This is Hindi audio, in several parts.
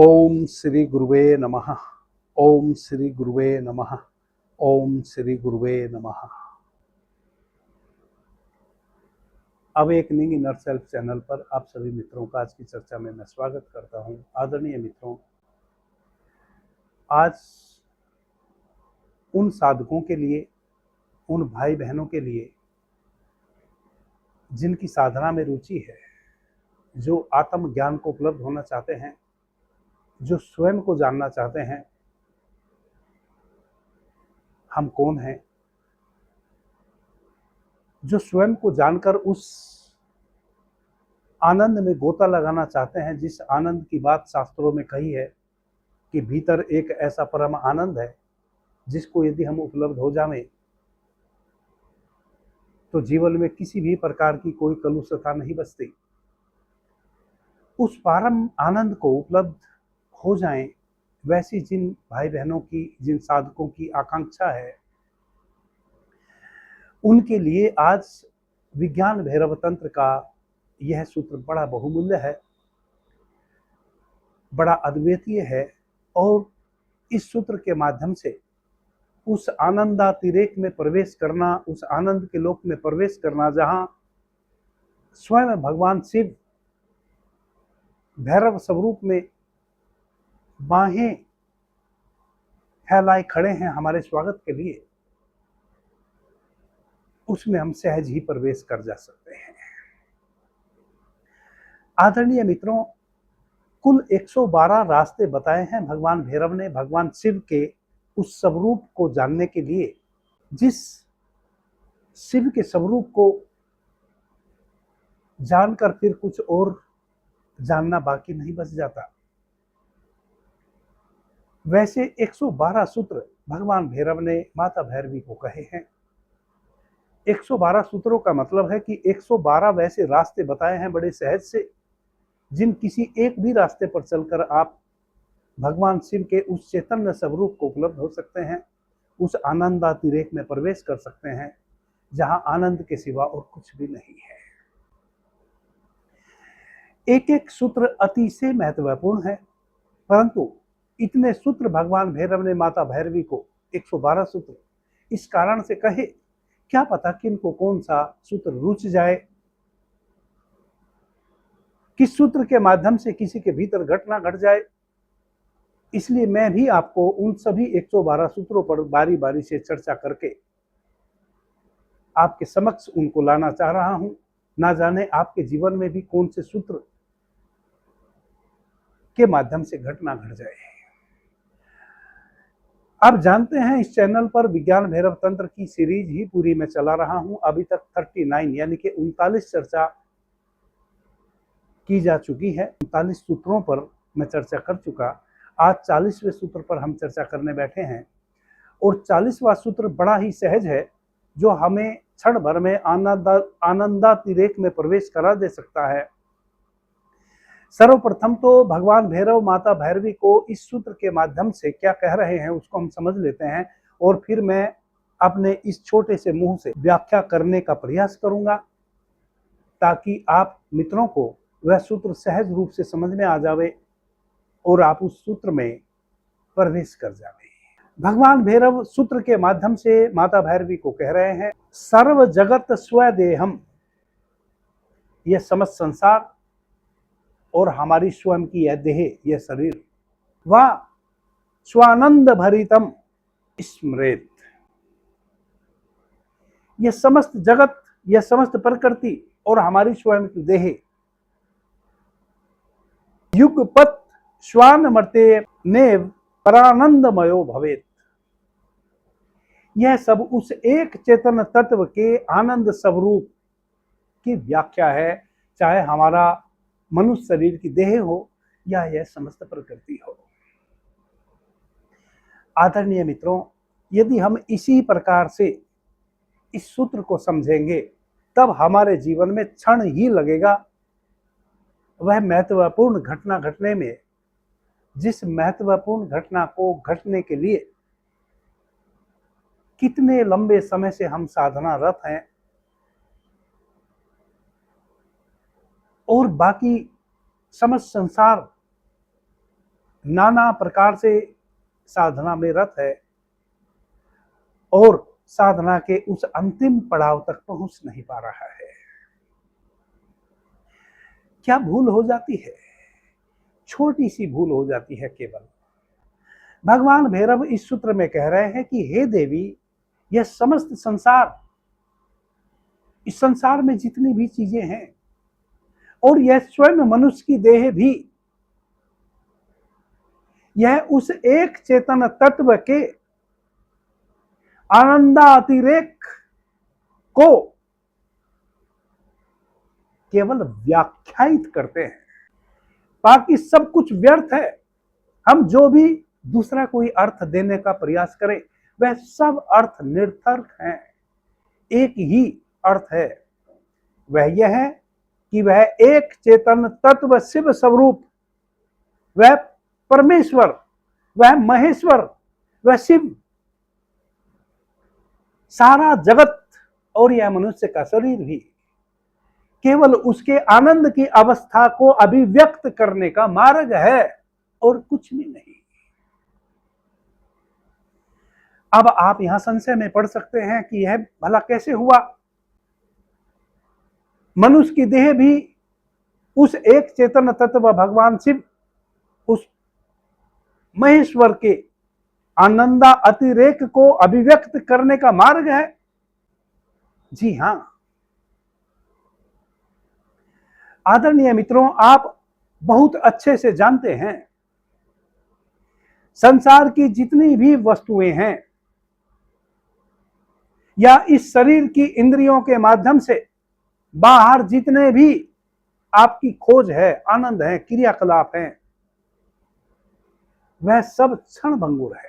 ओम श्री गुरुवे नमः। ओम श्री गुरुवे नमः। ओम श्री गुरुवे नमः। अवेकनिंग इनर सेल्फ चैनल पर आप सभी मित्रों का आज की चर्चा में मैं स्वागत करता हूं। आदरणीय मित्रों, आज उन साधकों के लिए, उन भाई बहनों के लिए जिनकी साधना में रुचि है, जो आत्मज्ञान को उपलब्ध होना चाहते हैं, जो स्वयं को जानना चाहते हैं, हम कौन हैं, जो स्वयं को जानकर उस आनंद में गोता लगाना चाहते हैं, जिस आनंद की बात शास्त्रों में कही है कि भीतर एक ऐसा परम आनंद है जिसको यदि हम उपलब्ध हो जाएं तो जीवन में किसी भी प्रकार की कोई कलुषता नहीं बचती। उस परम आनंद को उपलब्ध हो जाएं, वैसी जिन भाई बहनों की, जिन साधकों की आकांक्षा है, उनके लिए आज विज्ञान भैरव तंत्र का यह सूत्र बड़ा बहुमूल्य है, बड़ा अद्वितीय है और इस सूत्र के माध्यम से उस आनंदातिरेक में प्रवेश करना, उस आनंद के लोक में प्रवेश करना जहां स्वयं भगवान शिव भैरव स्वरूप में बाहें फैलाए खड़े हैं हमारे स्वागत के लिए, उसमें हम सहज ही प्रवेश कर जा सकते हैं। आदरणीय मित्रों, कुल 112 रास्ते बताए हैं भगवान भैरव ने भगवान शिव के उस स्वरूप को जानने के लिए, जिस शिव के स्वरूप को जानकर फिर कुछ और जानना बाकी नहीं बच जाता। वैसे 112 सूत्र भगवान भैरव ने माता भैरवी को कहे हैं। 112 सूत्रों का मतलब है कि 112 वैसे रास्ते बताए हैं बड़े सहज से, जिन किसी एक भी रास्ते पर चलकर आप भगवान शिव के उस चैतन्य स्वरूप को उपलब्ध हो सकते हैं, उस आनंदातिरेक में प्रवेश कर सकते हैं जहां आनंद के सिवा और कुछ भी नहीं है। एक एक सूत्र अतिशय महत्वपूर्ण है, परंतु इतने सूत्र भगवान भैरव ने माता भैरवी को 112 सूत्र इस कारण से कहे, क्या पता किनको कौन सा सूत्र रुच जाए, किस सूत्र के माध्यम से किसी के भीतर घटना घट जाए। इसलिए मैं भी आपको उन सभी 112 सूत्रों पर बारी बारी से चर्चा करके आपके समक्ष उनको लाना चाह रहा हूं। ना जाने आपके जीवन में भी कौन से सूत्र के माध्यम से घटना घट जाए। आप जानते हैं इस चैनल पर विज्ञान भैरव तंत्र की सीरीज ही पूरी मैं चला रहा हूं। अभी तक 39 यानी कि 39 चर्चा की जा चुकी है। 39 सूत्रों पर मैं चर्चा कर चुका। आज 40वें सूत्र पर हम चर्चा करने बैठे हैं और 40वां सूत्र बड़ा ही सहज है, जो हमें क्षण भर में आनंदातिरेक में प्रवेश करा दे सकता है। सर्वप्रथम तो भगवान भैरव माता भैरवी को इस सूत्र के माध्यम से क्या कह रहे हैं उसको हम समझ लेते हैं और फिर मैं अपने इस छोटे से मुंह से व्याख्या करने का प्रयास करूंगा, ताकि आप मित्रों को वह सूत्र सहज रूप से समझ में आ जावे और आप उस सूत्र में प्रवेश कर जावे। भगवान भैरव सूत्र के माध्यम से माता भैरवी को कह रहे हैं, सर्व जगत स्वदेहम, यह समस्त संसार और हमारी स्वयं की यह देह, यह शरीर, वह स्वानंद भरितम स्मृत, यह समस्त जगत, यह समस्त प्रकृति और हमारी स्वयं की देह युगपत श्वान मर्ते नेव परानंदमयो भवेत, यह सब उस एक चेतन तत्व के आनंद स्वरूप की व्याख्या है, चाहे हमारा मनुष्य शरीर की देह हो या यह समस्त प्रकृति हो। आदरणीय मित्रों, यदि हम इसी प्रकार से इस सूत्र को समझेंगे तब हमारे जीवन में क्षण ही लगेगा वह महत्वपूर्ण घटना घटने में, जिस महत्वपूर्ण घटना को घटने के लिए कितने लंबे समय से हम साधनारत हैं और बाकी समस्त संसार नाना प्रकार से साधना में रत है और साधना के उस अंतिम पड़ाव तक पहुंच नहीं पा रहा है। क्या भूल हो जाती है? छोटी सी भूल हो जाती है केवल। भगवान भैरव इस सूत्र में कह रहे हैं कि हे देवी, यह समस्त संसार, इस संसार में जितनी भी चीजें हैं और यह स्वयं मनुष्य की देह भी, यह उस एक चेतन तत्व के आनंदातिरेक को केवल व्याख्यायित करते हैं। बाकी सब कुछ व्यर्थ है। हम जो भी दूसरा कोई अर्थ देने का प्रयास करें, वह सब अर्थ निरर्थक हैं। एक ही अर्थ है, वह यह है कि वह एक चेतन तत्व शिव स्वरूप, वह परमेश्वर, वह महेश्वर, वह शिव, सारा जगत और यह मनुष्य का शरीर भी केवल उसके आनंद की अवस्था को अभिव्यक्त करने का मार्ग है और कुछ भी नहीं। अब आप यहां संशय में पड़ सकते हैं कि यह भला कैसे हुआ? मनुष्य की देह भी उस एक चेतन तत्व भगवान शिव, उस महेश्वर के आनंदा अतिरेक को अभिव्यक्त करने का मार्ग है। जी हां आदरणीय मित्रों, आप बहुत अच्छे से जानते हैं, संसार की जितनी भी वस्तुएं हैं या इस शरीर की इंद्रियों के माध्यम से बाहर जितने भी आपकी खोज है, आनंद है, क्रियाकलाप हैं, वह सब क्षण भंगुर है।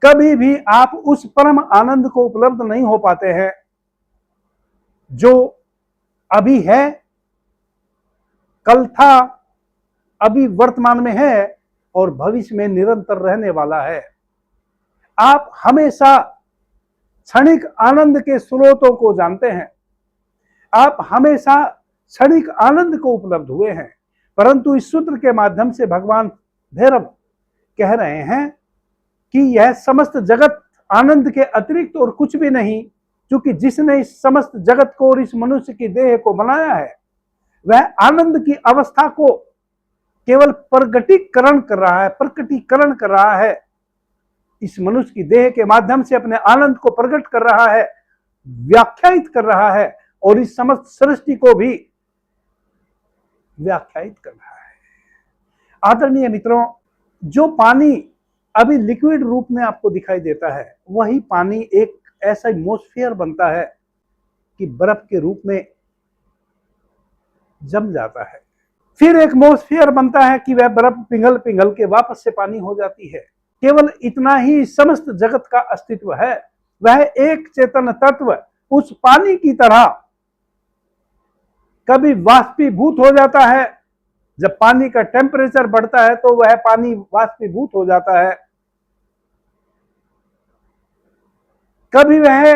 कभी भी आप उस परम आनंद को उपलब्ध नहीं हो पाते हैं जो अभी है, कल था, अभी वर्तमान में है और भविष्य में निरंतर रहने वाला है। आप हमेशा क्षणिक आनंद के स्रोतों को जानते हैं, आप हमेशा क्षणिक आनंद को उपलब्ध हुए हैं, परंतु इस सूत्र के माध्यम से भगवान भैरव कह रहे हैं कि यह समस्त जगत आनंद के अतिरिक्त और कुछ भी नहीं, क्योंकि जिसने इस समस्त जगत को और इस मनुष्य की देह को बनाया है, वह आनंद की अवस्था को केवल प्रकटीकरण कर रहा है, इस मनुष्य की देह के माध्यम से अपने आनंद को प्रकट कर रहा है, व्याख्यायित कर रहा है और इस समस्त सृष्टि को भी व्याख्यायित कर रहा है। आदरणीय मित्रों, जो पानी अभी लिक्विड रूप में आपको दिखाई देता है, वही पानी एक ऐसा एटमॉस्फेयर बनता है कि बर्फ के रूप में जम जाता है, फिर एक एटमॉस्फेयर बनता है कि वह बर्फ पिघल पिघल के वापस से पानी हो जाती है। केवल इतना ही समस्त जगत का अस्तित्व है। वह एक चेतन तत्व उस पानी की तरह कभी वाष्पीभूत हो जाता है, जब पानी का टेम्परेचर बढ़ता है तो वह पानी वाष्पीभूत हो जाता है, कभी वह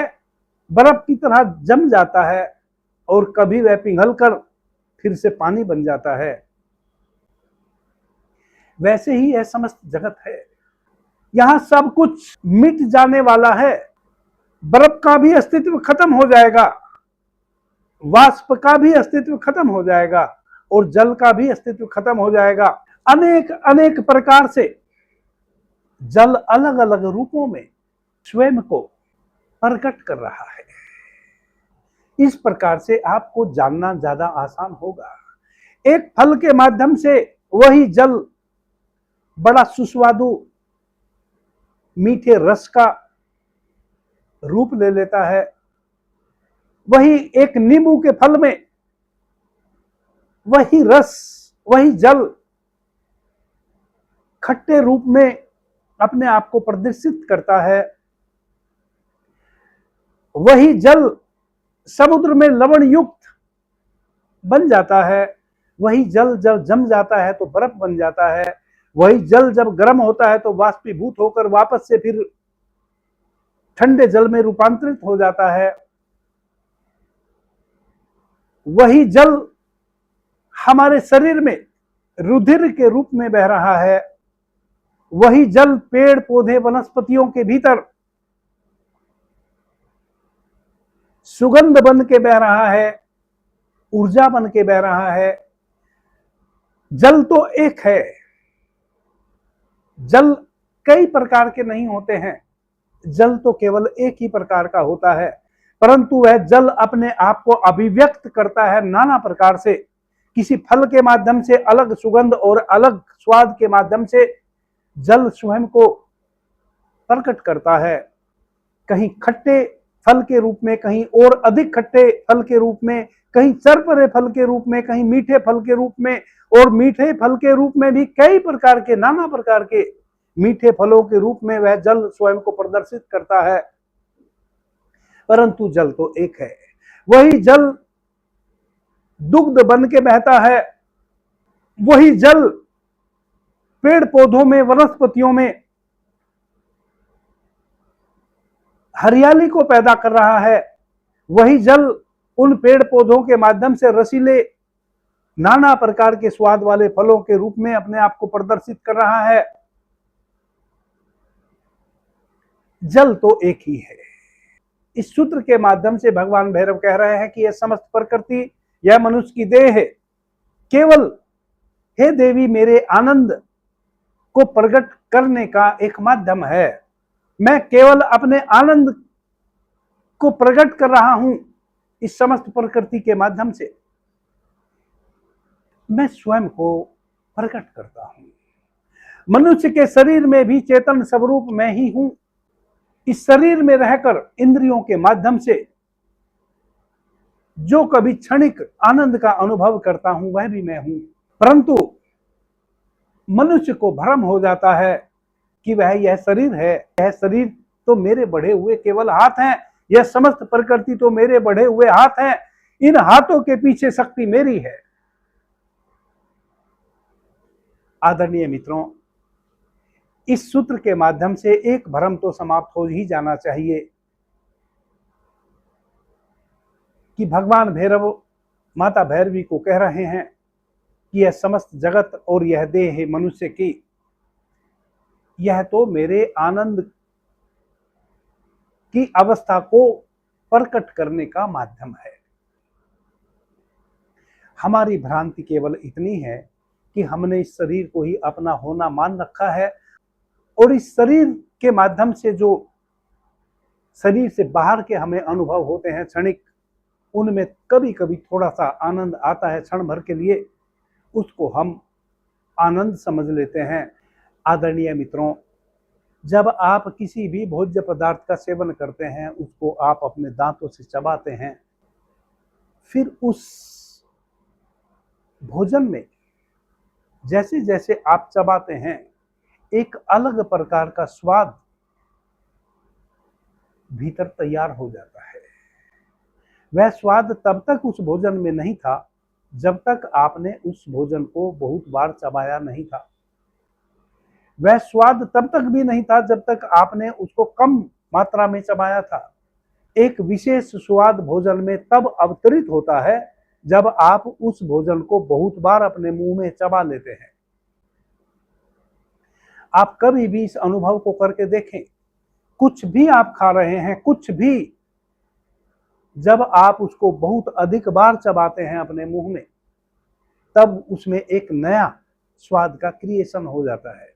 बर्फ की तरह जम जाता है और कभी वह पिघलकर फिर से पानी बन जाता है। वैसे ही यह समस्त जगत है। यहां सब कुछ मिट जाने वाला है। बर्फ का भी अस्तित्व खत्म हो जाएगा, वाष्प का भी अस्तित्व खत्म हो जाएगा और जल का भी अस्तित्व खत्म हो जाएगा। अनेक अनेक प्रकार से जल अलग अलग रूपों में स्वयं को प्रकट कर रहा है। इस प्रकार से आपको जानना ज्यादा आसान होगा। एक फल के माध्यम से वही जल बड़ा सुस्वादु मीठे रस का रूप ले लेता है, वही एक नींबू के फल में वही रस, वही जल खट्टे रूप में अपने आप को प्रदर्शित करता है। वही जल समुद्र में लवण युक्त बन जाता है। वही जल जब जम जाता है तो बर्फ बन जाता है। वही जल जब गर्म होता है तो वाष्पीभूत होकर वापस से फिर ठंडे जल में रूपांतरित हो जाता है। वही जल हमारे शरीर में रुधिर के रूप में बह रहा है, वही जल पेड़ पौधे वनस्पतियों के भीतर सुगंध बन के बह रहा है, ऊर्जा बन के बह रहा है। जल तो एक है, जल कई प्रकार के नहीं होते हैं, जल तो केवल एक ही प्रकार का होता है, परंतु वह जल अपने आप को अभिव्यक्त करता है नाना प्रकार से। किसी फल के माध्यम से अलग सुगंध और अलग स्वाद के माध्यम से जल स्वयं को प्रकट करता है, कहीं खट्टे फल के रूप में, कहीं और अधिक खट्टे फल के रूप में, कहीं चरपरे फल के रूप में, कहीं मीठे फल के रूप में, और मीठे फल के रूप में भी कई प्रकार के, नाना प्रकार के मीठे फलों के रूप में वह जल स्वयं को प्रदर्शित करता है। परंतु जल तो एक है। वही जल दुग्ध बन के बहता है, वही जल पेड़ पौधों में, वनस्पतियों में हरियाली को पैदा कर रहा है, वही जल उन पेड़ पौधों के माध्यम से रसीले नाना प्रकार के स्वाद वाले फलों के रूप में अपने आप को प्रदर्शित कर रहा है। जल तो एक ही है। इस सूत्र के माध्यम से भगवान भैरव कह रहे हैं कि यह समस्त प्रकृति, यह मनुष्य की देह है, केवल हे देवी मेरे आनंद को प्रकट करने का एक माध्यम है। मैं केवल अपने आनंद को प्रकट कर रहा हूं इस समस्त प्रकृति के माध्यम से। मैं स्वयं को प्रकट करता हूं। मनुष्य के शरीर में भी चेतन स्वरूप मैं ही हूं। इस शरीर में रहकर इंद्रियों के माध्यम से जो कभी क्षणिक आनंद का अनुभव करता हूं वह भी मैं हूं। परंतु मनुष्य को भ्रम हो जाता है कि वह यह शरीर है, यह शरीर तो मेरे बढ़े हुए केवल हाथ हैं, यह समस्त प्रकृति तो मेरे बढ़े हुए हाथ हैं, इन हाथों के पीछे शक्ति मेरी है। आदरणीय मित्रों, इस सूत्र के माध्यम से एक भ्रम तो समाप्त हो ही जाना चाहिए कि भगवान भैरव माता भैरवी को कह रहे हैं कि यह समस्त जगत और यह देह है मनुष्य की, यह तो मेरे आनंद की अवस्था को प्रकट करने का माध्यम है। हमारी भ्रांति केवल इतनी है कि हमने इस शरीर को ही अपना होना मान रखा है, और इस शरीर के माध्यम से जो शरीर से बाहर के हमें अनुभव होते हैं क्षणिक, उनमें कभी कभी थोड़ा सा आनंद आता है क्षण भर के लिए, उसको हम आनंद समझ लेते हैं। आदरणीय मित्रों, जब आप किसी भी भोज्य पदार्थ का सेवन करते हैं, उसको आप अपने दांतों से चबाते हैं, फिर उस भोजन में जैसे जैसे आप चबाते हैं एक अलग प्रकार का स्वाद भीतर तैयार हो जाता है। वह स्वाद तब तक उस भोजन में नहीं था जब तक आपने उस भोजन को बहुत बार चबाया नहीं था। वह स्वाद तब तक भी नहीं था जब तक आपने उसको कम मात्रा में चबाया था। एक विशेष स्वाद भोजन में तब अवतरित होता है जब आप उस भोजन को बहुत बार अपने मुंह में चबा लेते हैं। आप कभी भी इस अनुभव को करके देखें, कुछ भी आप खा रहे हैं, कुछ भी, जब आप उसको बहुत अधिक बार चबाते हैं अपने मुंह में, तब उसमें एक नया स्वाद का क्रिएशन हो जाता है,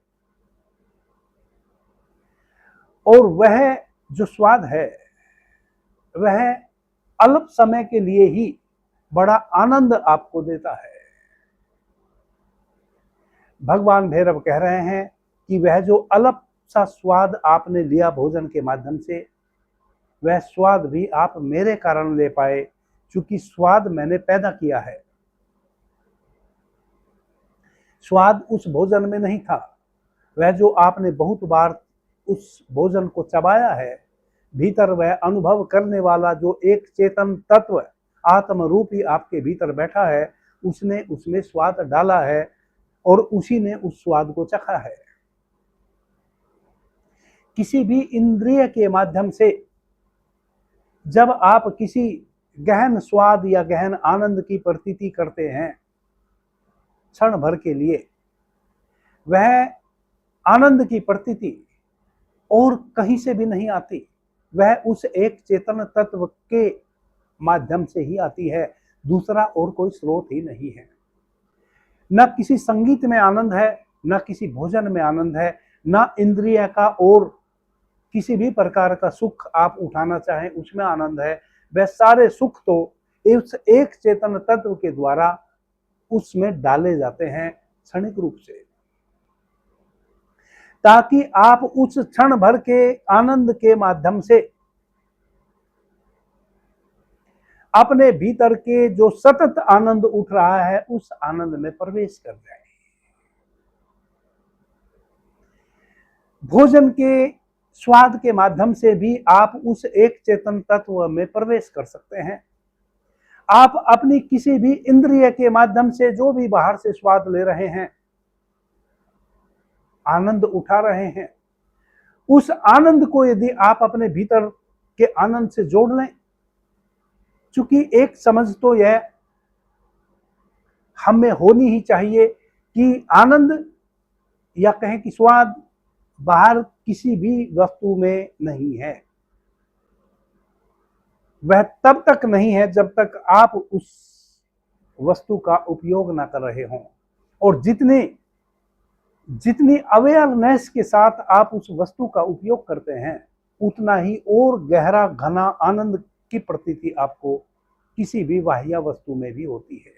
और वह जो स्वाद है वह अल्प समय के लिए ही बड़ा आनंद आपको देता है। भगवान भैरव कह रहे हैं कि वह जो अल्प सा स्वाद आपने लिया भोजन के माध्यम से, वह स्वाद भी आप मेरे कारण ले पाए, क्योंकि स्वाद मैंने पैदा किया है। स्वाद उस भोजन में नहीं था, वह जो आपने बहुत बार उस भोजन को चबाया है, भीतर वह अनुभव करने वाला जो एक चेतन तत्व आत्म रूपी आपके भीतर बैठा है, उसने उसमें स्वाद डाला है और उसी ने उस स्वाद को चखा है। किसी भी इंद्रिय के माध्यम से जब आप किसी गहन स्वाद या गहन आनंद की प्रतीति करते हैं, क्षण भर के लिए वह आनंद की प्रतीति और कहीं से भी नहीं आती, वह उस एक चेतन तत्व के माध्यम से ही आती है, दूसरा और कोई स्रोत ही नहीं है। न किसी संगीत में आनंद है, न किसी भोजन में आनंद है, न इंद्रिय का और किसी भी प्रकार का सुख आप उठाना चाहें उसमें आनंद है। वह सारे सुख तो उस एक चेतन तत्व के द्वारा उसमें डाले जाते हैं क्षणिक रूप से, ताकि आप उस क्षण भर के आनंद के माध्यम से अपने भीतर के जो सतत आनंद उठ रहा है उस आनंद में प्रवेश कर जाए। भोजन के स्वाद के माध्यम से भी आप उस एक चेतन तत्व में प्रवेश कर सकते हैं। आप अपनी किसी भी इंद्रिय के माध्यम से जो भी बाहर से स्वाद ले रहे हैं, आनंद उठा रहे हैं, उस आनंद को यदि आप अपने भीतर के आनंद से जोड़ लें, चूंकि एक समझ तो यह हमें होनी ही चाहिए कि आनंद या कहें कि स्वाद बाहर किसी भी वस्तु में नहीं है। वह तब तक नहीं है जब तक आप उस वस्तु का उपयोग ना कर रहे हों, और जितनी अवेयरनेस के साथ आप उस वस्तु का उपयोग करते हैं उतना ही और गहरा घना आनंद की प्रतीति आपको किसी भी बाह्य वस्तु में भी होती है,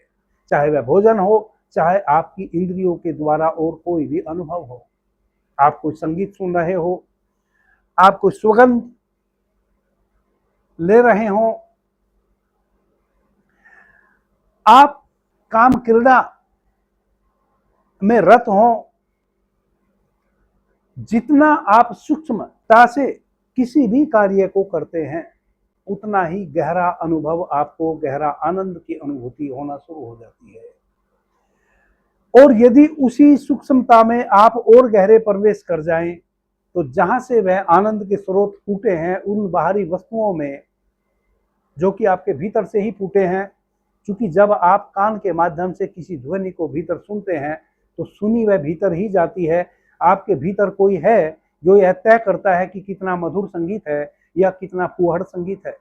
चाहे वह भोजन हो, चाहे आपकी इंद्रियों के द्वारा और कोई भी अनुभव हो। आप कोई संगीत सुन रहे हो, आप कोई सुगंध ले रहे हो, आप काम क्रीड़ा में रत हो, जितना आप सूक्ष्मता से किसी भी कार्य को करते हैं उतना ही गहरा अनुभव आपको, गहरा आनंद की अनुभूति होना शुरू हो जाती है। और यदि उसी सूक्ष्मता में आप और गहरे प्रवेश कर जाएं तो जहां से वह आनंद के स्रोत फूटे हैं उन बाहरी वस्तुओं में जो कि आपके भीतर से ही फूटे हैं, क्योंकि जब आप कान के माध्यम से किसी ध्वनि को भीतर सुनते हैं तो सुनी वह भीतर ही जाती है। आपके भीतर कोई है जो यह तय करता है कि कितना मधुर संगीत है या कितना फूहड़ संगीत है।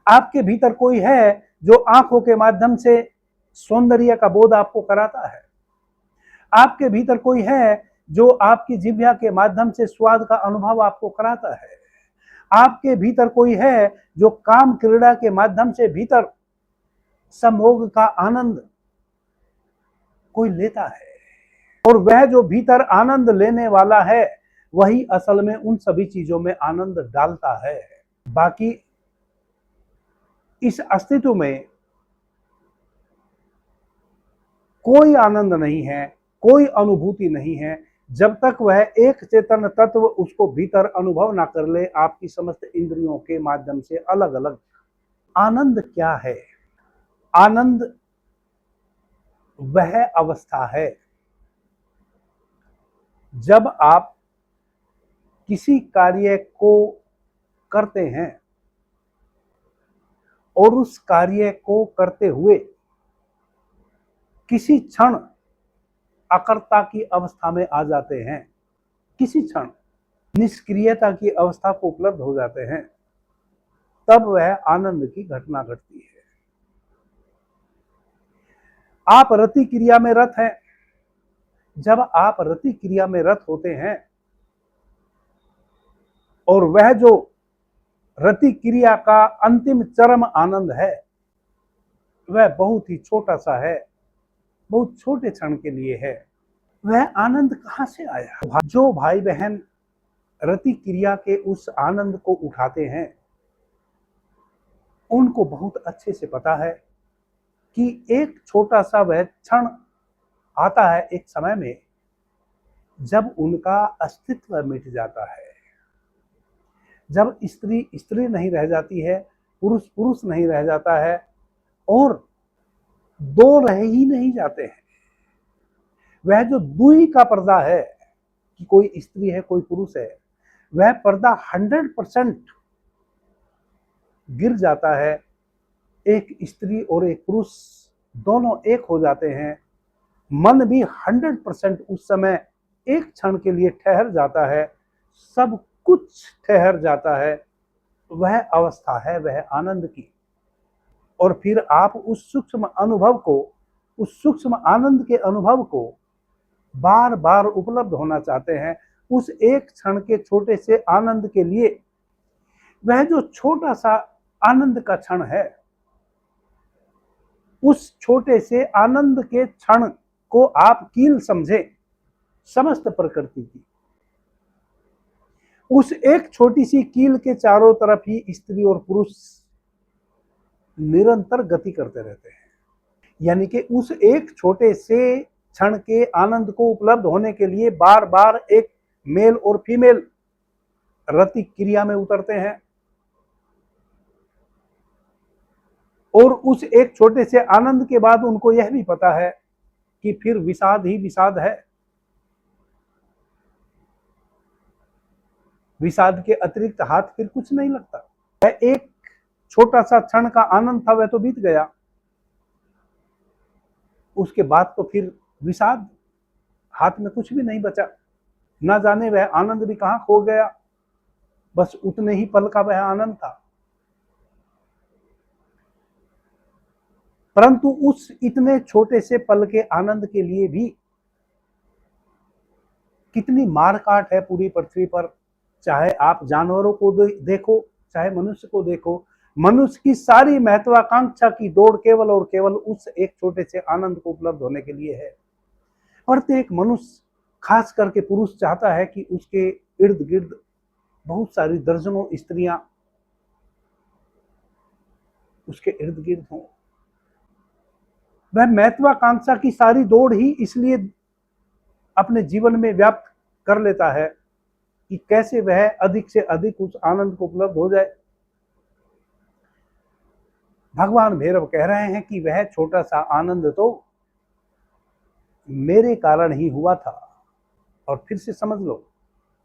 आपके भीतर कोई है जो आंखों के माध्यम से सौंदर्य का बोध आपको कराता है। आपके भीतर कोई है जो आपकी जिह्वा के माध्यम से स्वाद का अनुभव आपको कराता है। आपके भीतर कोई है जो काम क्रीड़ा के माध्यम से भीतर संभोग का आनंद कोई लेता है, और वह जो भीतर आनंद लेने वाला है वही असल में उन सभी चीजों में आनंद डालता है। बाकी इस अस्तित्व में कोई आनंद नहीं है, कोई अनुभूति नहीं है जब तक वह एक चेतन तत्व उसको भीतर अनुभव ना कर ले आपकी समस्त इंद्रियों के माध्यम से अलग अलग। आनंद क्या है? आनंद वह अवस्था है जब आप किसी कार्य को करते हैं और उस कार्य को करते हुए किसी क्षण अकर्ता की अवस्था में आ जाते हैं, किसी क्षण निष्क्रियता की अवस्था को उपलब्ध हो जाते हैं, तब वह आनंद की घटना घटती है। आप रति क्रिया में रत हैं। जब आप रति क्रिया में रत होते हैं और वह जो रति क्रिया का अंतिम चरम आनंद है वह बहुत ही छोटा सा है, बहुत छोटे क्षण के लिए है। वह आनंद कहां से आया? जो भाई बहन रति क्रिया के उस आनंद को उठाते हैं उनको बहुत अच्छे से पता है कि एक छोटा सा वह क्षण आता है एक समय में जब उनका अस्तित्व मिट जाता है, जब स्त्री स्त्री नहीं रह जाती है, पुरुष पुरुष नहीं रह जाता है और दो रह ही नहीं जाते हैं। वह जो दुई का पर्दा है कि कोई स्त्री है कोई पुरुष है, वह पर्दा 100% गिर जाता है। एक स्त्री और एक पुरुष दोनों एक हो जाते हैं। मन भी 100% उस समय एक क्षण के लिए ठहर जाता है, सब कुछ ठहर जाता है। वह अवस्था है वह आनंद की। और फिर आप उस सूक्ष्म अनुभव को, उस सूक्ष्म आनंद के अनुभव को बार बार उपलब्ध होना चाहते हैं। उस एक क्षण के छोटे से आनंद के लिए, वह जो छोटा सा आनंद का क्षण है, उस छोटे से आनंद के क्षण को आप कील समझे समस्त प्रकृति की। उस एक छोटी सी कील के चारों तरफ ही स्त्री और पुरुष निरंतर गति करते रहते हैं। यानी कि उस एक छोटे से क्षण के आनंद को उपलब्ध होने के लिए बार बार एक मेल और फीमेल रति क्रिया में उतरते हैं। और उस एक छोटे से आनंद के बाद उनको यह भी पता है कि फिर विषाद ही विषाद है। विषाद के अतिरिक्त हाथ फिर कुछ नहीं लगता। वह एक छोटा सा क्षण का आनंद था, वह तो बीत गया। उसके बाद तो फिर विषाद, हाथ में कुछ भी नहीं बचा। ना जाने वह आनंद भी कहां खो गया। बस उतने ही पल का वह आनंद था। परंतु उस इतने छोटे से पल के आनंद के लिए भी कितनी मार काट है पूरी पृथ्वी पर। चाहे आप जानवरों को देखो, चाहे मनुष्य को देखो, मनुष्य की सारी महत्वाकांक्षा की दौड़ केवल और केवल उस एक छोटे से आनंद को उपलब्ध होने के लिए है। प्रत्येक मनुष्य, खास करके पुरुष, चाहता है कि उसके इर्द गिर्द बहुत सारी दर्जनों स्त्रियां उसके इर्द गिर्द हों। वह महत्वाकांक्षा की सारी दौड़ ही इसलिए अपने जीवन में व्याप्त कर लेता है कि कैसे वह अधिक से अधिक उस आनंद को उपलब्ध हो जाए। भगवान भैरव कह रहे हैं कि वह छोटा सा आनंद तो मेरे कारण ही हुआ था। और फिर से समझ लो,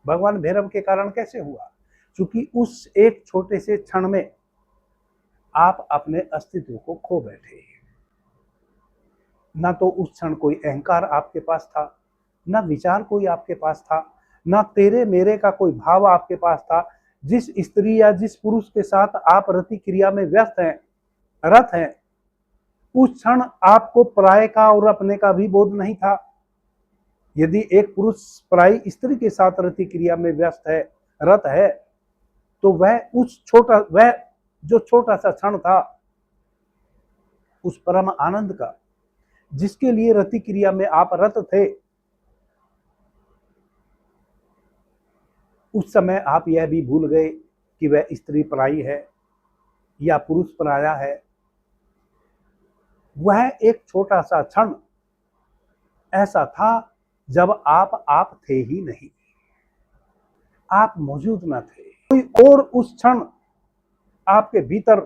भगवान भैरव के कारण कैसे हुआ? क्योंकि उस एक छोटे से क्षण में आप अपने अस्तित्व को खो बैठे। ना तो उस क्षण कोई अहंकार आपके पास था, ना विचार कोई आपके पास था, ना तेरे मेरे का कोई भाव आपके पास था। जिस स्त्री या जिस पुरुष के साथ आप रति क्रिया में व्यस्त हैं, रत हैं, उस क्षण आपको पराये का और अपने का भी बोध नहीं था। यदि एक पुरुष पराई स्त्री के साथ रति क्रिया में व्यस्त है, रत है, तो वह जो छोटा सा क्षण था उस परम आनंद का, जिसके लिए रति क्रिया में आप रत थे, उस समय आप यह भी भूल गए कि वह स्त्री पराई है या पुरुष पराया है। वह एक छोटा सा क्षण ऐसा था जब आप थे ही नहीं, आप मौजूद न थे। कोई और उस क्षण आपके भीतर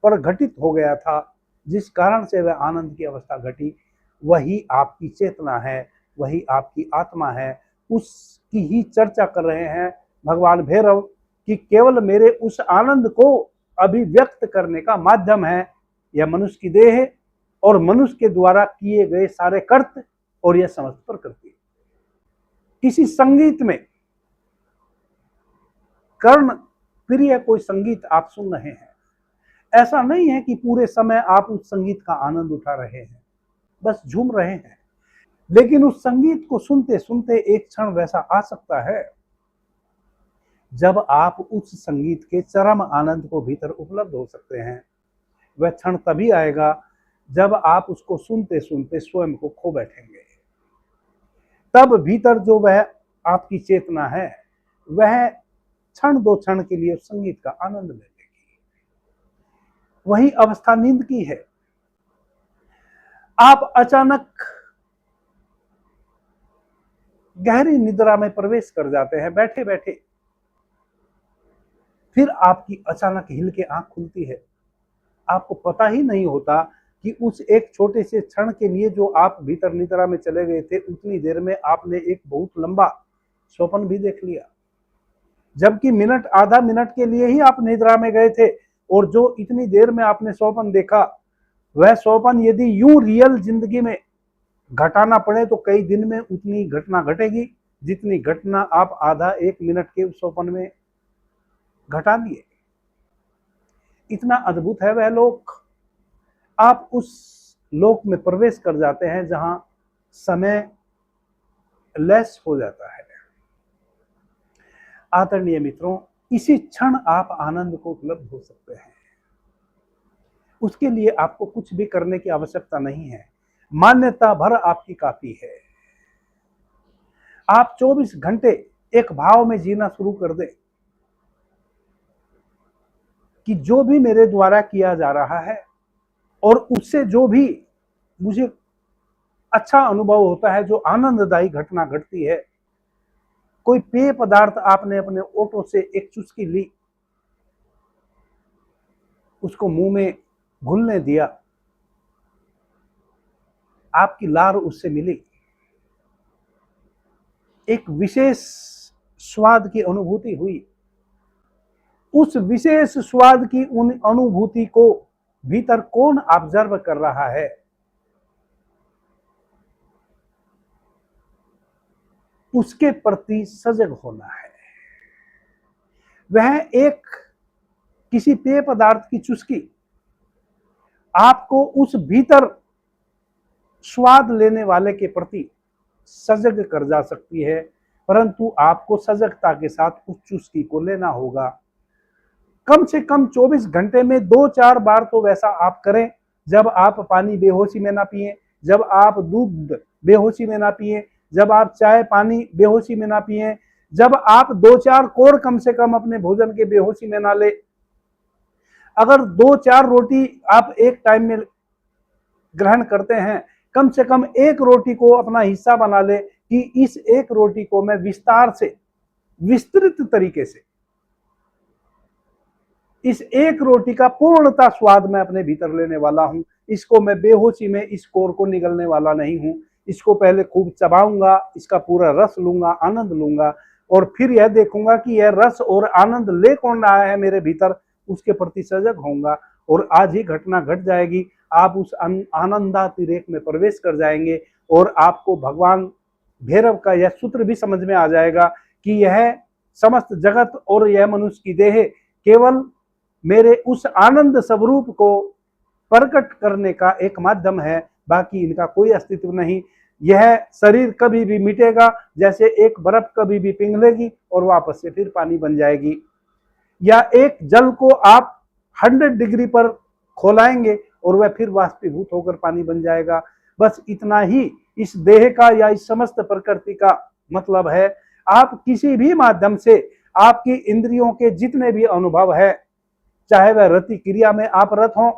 पर घटित हो गया था, जिस कारण से वह आनंद की अवस्था घटी। वही आपकी चेतना है, वही आपकी आत्मा है। उसकी ही चर्चा कर रहे हैं भगवान भैरव कि केवल मेरे उस आनंद को अभिव्यक्त करने का माध्यम है यह मनुष्य की देह और मनुष्य के द्वारा किए गए सारे कर्त और यह समस्त प्रकृति। किसी संगीत में कर्ण प्रिय कोई संगीत आप सुन रहे हैं, ऐसा नहीं है कि पूरे समय आप उस संगीत का आनंद उठा रहे हैं, बस झूम रहे हैं। लेकिन उस संगीत को सुनते सुनते एक क्षण वैसा आ सकता है जब आप उस संगीत के चरम आनंद को भीतर उपलब्ध हो सकते हैं। वह क्षण तभी आएगा जब आप उसको सुनते सुनते स्वयं को खो बैठेंगे। तब भीतर जो वह आपकी चेतना है, वह क्षण दो क्षण के लिए संगीत का आनंद ले लेगी। वही अवस्था नींद की है। आप अचानक गहरी निद्रा में प्रवेश कर जाते हैं बैठे बैठे। फिर आपकी अचानक हिल के आंख खुलती है। आपको पता ही नहीं होता कि उस एक छोटे से क्षण के लिए जो आप भीतर निद्रा में चले गए थे, उतनी देर में आपने एक बहुत लंबा स्वप्न भी देख लिया। जबकि मिनट, आधा मिनट के लिए ही आप निद्रा में गए थे, और जो इतनी देर में आपने स्वप्न देखा वह 100पन यदि यूं रियल जिंदगी में घटाना पड़े तो कई दिन में उतनी घटना घटेगी जितनी घटना आप आधा 1 मिनट के उस 100पन में घटा दिए। इतना अद्भुत है वह लोक। आप उस लोक में प्रवेश कर जाते हैं जहां समय लेस हो जाता है। आदरणीय मित्रों, इसी क्षण आप आनंद को उपलब्ध हो सकते हैं। उसके लिए आपको कुछ भी करने की आवश्यकता नहीं है। मान्यता भर आपकी काफी है। आप 24 घंटे एक भाव में जीना शुरू कर दें कि जो भी मेरे द्वारा किया जा रहा है और उससे जो भी मुझे अच्छा अनुभव होता है, जो आनंददायी घटना घटती है, कोई पेय पदार्थ आपने अपने ओठों से एक चुस्की ली, उसको मुंह में घुलने दिया, आपकी लार उससे मिली, एक विशेष स्वाद की अनुभूति हुई। उस विशेष स्वाद की उन अनुभूति को भीतर कौन ऑब्जर्व कर रहा है? उसके प्रति सजग होना है। वह एक किसी पेय पदार्थ की चुस्की आपको उस भीतर स्वाद लेने वाले के प्रति सजग कर जा सकती है, परंतु आपको सजगता के साथ उस चुस्की को लेना होगा। कम से कम 24 घंटे में 2-4 बार तो वैसा आप करें, जब आप पानी बेहोशी में ना पिए, जब आप दूध बेहोशी में ना पिए, जब आप चाय पानी बेहोशी में ना पिए, जब आप 2-4 कोर कम से कम अपने भोजन के बेहोशी में ना ले। अगर 2-4 रोटी आप एक टाइम में ग्रहण करते हैं, कम से कम एक रोटी को अपना हिस्सा बना ले कि इस एक रोटी को मैं विस्तार से, विस्तृत तरीके से, इस एक रोटी का पूर्णता स्वाद मैं अपने भीतर लेने वाला हूं। इसको मैं बेहोशी में इस कोर को निगलने वाला नहीं हूं। इसको पहले खूब चबाऊंगा, इसका पूरा रस लूंगा, आनंद लूंगा, और फिर यह देखूंगा कि यह रस और आनंद ले कौन रहा है मेरे भीतर, उसके प्रति सजग होऊंगा। और आज ही घटना घट जाएगी, आप उस आनंदातिरेक में प्रवेश कर जाएंगे और आपको भगवान भैरव का यह सूत्र भी समझ में आ जाएगा कि यह समस्त जगत और यह मनुष्य की देह केवल मेरे उस आनंद स्वरूप को प्रकट करने का एक माध्यम है, बाकी इनका कोई अस्तित्व नहीं। यह शरीर कभी भी मिटेगा, जैसे एक बर्फ कभी भी पिघलेगी और वापस से फिर पानी बन जाएगी, या एक जल को आप 100 डिग्री पर खोलाएंगे और वह फिर वाष्पीभूत होकर पानी बन जाएगा। बस इतना ही इस देह का या इस समस्त प्रकृति का मतलब है। आप किसी भी माध्यम से आपकी इंद्रियों के जितने भी अनुभव है, चाहे वह रति क्रिया में आप रत हों,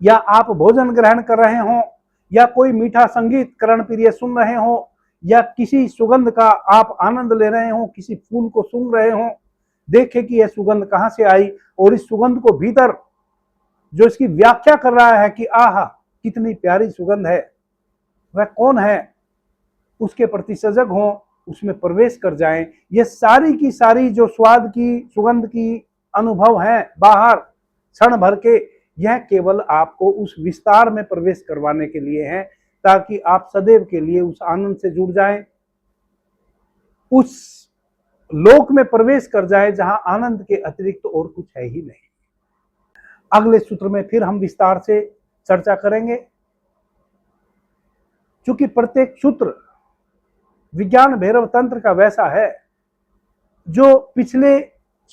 या आप भोजन ग्रहण कर रहे हों, या कोई मीठा संगीत कर्ण प्रिय सुन रहे हों, या किसी सुगंध का आप आनंद ले रहे हों, किसी फूल को सूंघ रहे हों, देखें कि यह सुगंध कहां से आई, और इस सुगंध को भीतर जो इसकी व्याख्या कर रहा है कि आहा कितनी प्यारी सुगंध है, वह कौन है, उसके प्रति सजग हों, उसमें प्रवेश कर जाएं। ये सारी की सारी जो स्वाद की, सुगंध की अनुभव हैं बाहर क्षण भर के, यह केवल आपको उस विस्तार में प्रवेश करवाने के लिए है, ताकि आप सदैव के लिए उस आनंद से जुड़ जाएं, उस लोक में प्रवेश कर जाए जहां आनंद के अतिरिक्त तो और कुछ है ही नहीं। अगले सूत्र में फिर हम विस्तार से चर्चा करेंगे। चूंकि प्रत्येक सूत्र विज्ञान भैरव तंत्र का वैसा है जो पिछले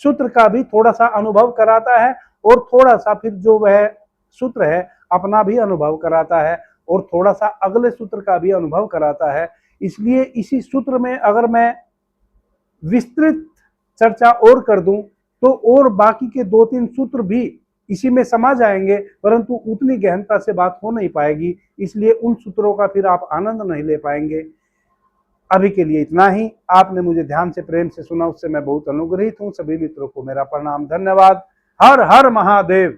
सूत्र का भी थोड़ा सा अनुभव कराता है, और थोड़ा सा फिर जो वह सूत्र है अपना भी अनुभव कराता है, और थोड़ा सा अगले सूत्र का भी अनुभव कराता है। इसलिए इसी सूत्र में अगर मैं विस्तृत चर्चा और कर दूं तो और बाकी के 2-3 सूत्र भी इसी में समा जाएंगे, परंतु उतनी गहनता से बात हो नहीं पाएगी, इसलिए उन सूत्रों का फिर आप आनंद नहीं ले पाएंगे। अभी के लिए इतना ही। आपने मुझे ध्यान से प्रेम से सुना, उससे मैं बहुत अनुग्रहित हूं। सभी मित्रों को मेरा प्रणाम, धन्यवाद। हर हर महादेव।